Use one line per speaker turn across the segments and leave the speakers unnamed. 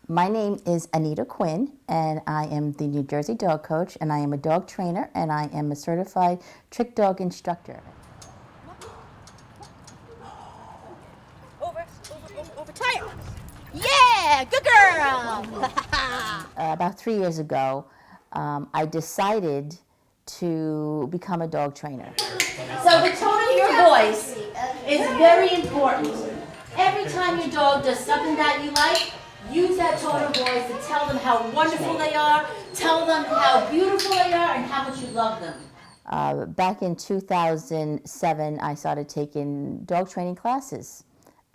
My name is Anita Quinn, and I am the New Jersey dog coach, and I am a dog trainer, and I am a certified trick dog instructor.
Over, tire. Yeah, good girl.
About 3 years ago, I decided to become a dog trainer.
So the tone of your voice is very important. Every time your dog does something that you like, use that tone of voice to tell them how wonderful they are, tell them how beautiful they are, and how much you love them.
Back in 2007, I started taking dog training classes,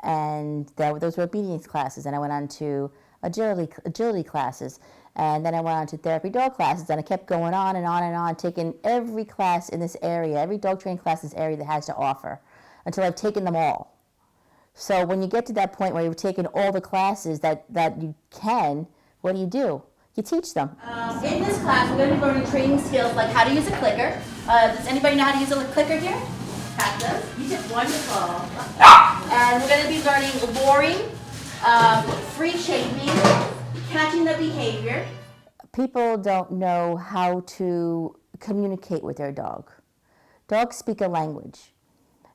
and those were obedience classes, and I went on to agility classes, and then I went on to therapy dog classes, and I kept going on and on and on, taking every class in this area, every dog training class in this area that has to offer, until I've taken them all. So when you get to that point where you've taken all the classes that you can, what do? You teach them.
In this class, we're going to be learning training skills like how to use a clicker. Does anybody know how to use a clicker here? Pat does. You did wonderful. And we're going to be learning luring, free shaping, catching the behavior.
People don't know how to communicate with their dog. Dogs speak a language,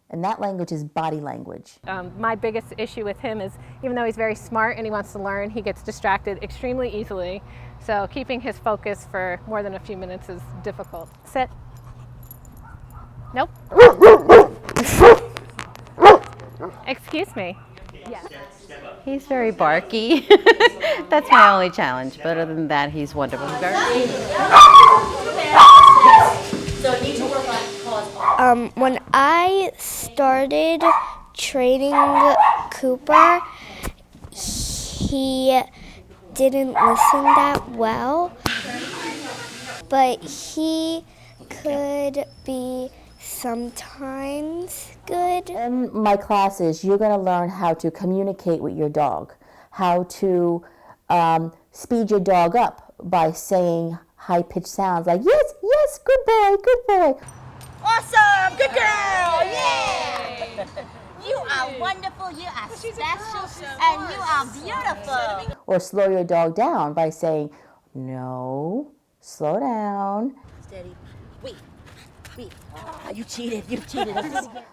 and that language is body language.
My biggest issue with him is, even though he's very smart and he wants to learn, he gets distracted extremely easily. So keeping his focus for more than a few minutes is difficult. Sit. Nope. Excuse me. Yes.
He's very barky. That's my only challenge, but other than that, he's wonderful.
So you need to work on pause.
When I started training Cooper, he didn't listen that well, but he could be sometimes good.
In my classes, you're going to learn how to communicate with your dog, how to speed your dog up by saying high-pitched sounds like, yes, yes, good boy, good boy.
Awesome! Good girl! Yeah! You are wonderful, you are special, and you are beautiful.
Or slow your dog down by saying, no, slow down.
Steady. Wait. Oh, you cheated.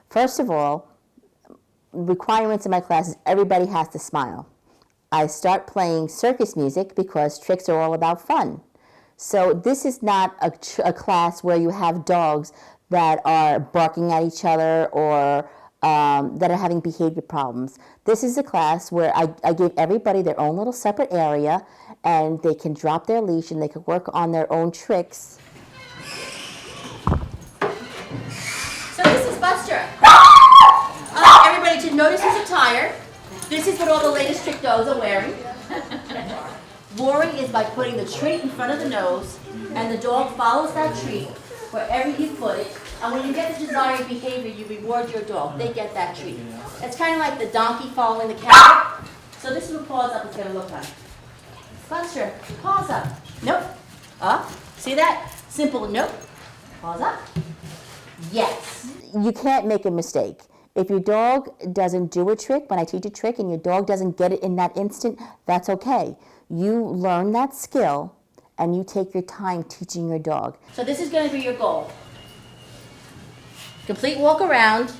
First of all, requirements in my classes, everybody has to smile. I start playing circus music because tricks are all about fun. So this is not a class where you have dogs that are barking at each other or that are having behavior problems. This is a class where I give everybody their own little separate area, and they can drop their leash and they can work on their own tricks.
So this is Buster. Everybody should notice his attire. This is what all the latest trick dogs are wearing. Luring is by putting the treat in front of the nose, and the dog follows that treat wherever you put it. And when you get the desired behavior, you reward your dog. They get that treat. It's kind of like the donkey following the cow. So this is what paws up is going to look like. Buster, paws up. Nope. Up. See that? Simple. Nope. Paws up. Yes.
You can't make a mistake. If your dog doesn't do a trick, when I teach a trick and your dog doesn't get it in that instant, that's okay. You learn that skill and you take your time teaching your dog.
So this is going to be your goal. Complete walk around.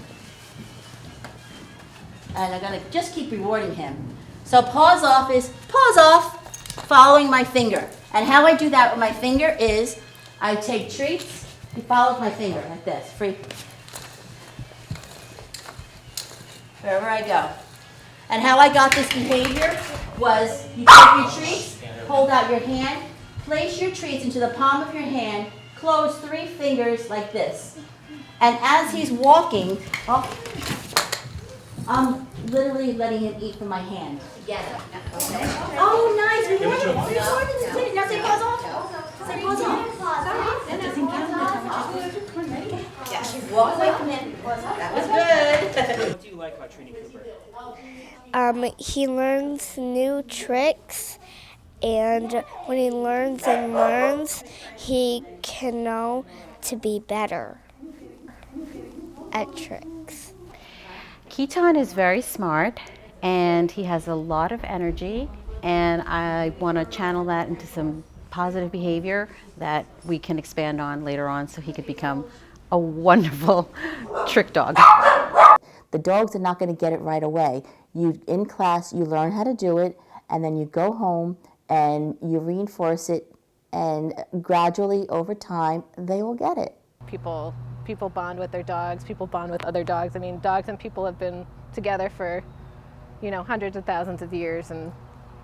And I'm going to just keep rewarding him. So paws off is paws off, following my finger. And how I do that with my finger is I take treats, he follows my finger like this, free. Wherever I go. And how I got this behavior was you take your treats, hold out your hand, place your treats into the palm of your hand, close 3 fingers like this. And as he's walking, I'm literally letting him eat from my hand. Together. Okay. Oh, nice. Rewarding. Now say paws off. Say paws off. Yeah. Walk away from him. That was good.
What do you like about training Cooper?
He learns new tricks, and when he learns and learns, he can know to be better at tricks.
Keaton is very smart, and he has a lot of energy, and I want to channel that into some positive behavior that we can expand on later on so he could become a wonderful trick dog.
The dogs are not going to get it right away. You in class, you learn how to do it, and then you go home and you reinforce it, and gradually over time they will get it.
People bond with their dogs. People bond with other dogs. I mean, dogs and people have been together for, you know, hundreds of thousands of years, and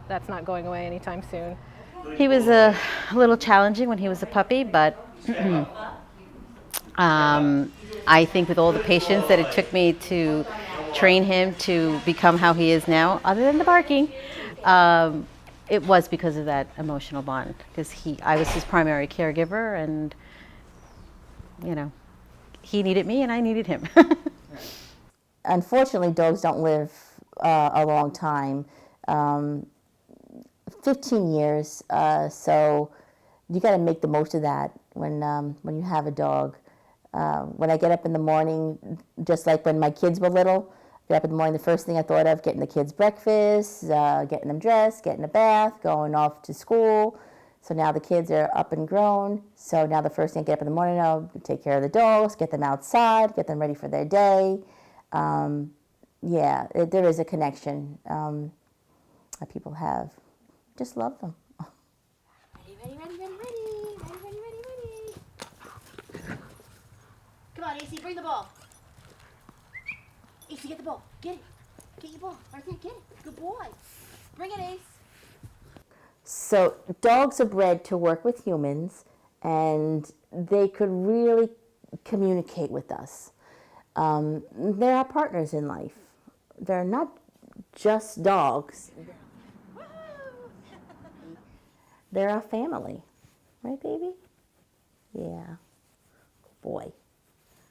that's not going away anytime soon.
He was a little challenging when he was a puppy, but I think with all the patience that it took me to train him to become how he is now, other than the barking, it was because of that emotional bond. Because I was his primary caregiver, and you know, he needed me and I needed him.
Unfortunately, dogs don't live a long time. 15 years, so you got to make the most of that when you have a dog. When I get up in the morning, just like when my kids were little, get up in the morning, the first thing I thought of, getting the kids breakfast, getting them dressed, getting a bath, going off to school. So now the kids are up and grown, so now the first thing I get up in the morning, I'll take care of the dogs, get them outside, get them ready for their day. There is a connection that people have. Just love them.
Ready. Come on, AC, bring the ball. AC, get the ball. Get it. Get your ball. Right there, get it. Good boy. Bring it, Ace.
So dogs are bred to work with humans, and they could really communicate with us. They're our partners in life. They're not just dogs. They're our family. Right, baby? Yeah. Good boy.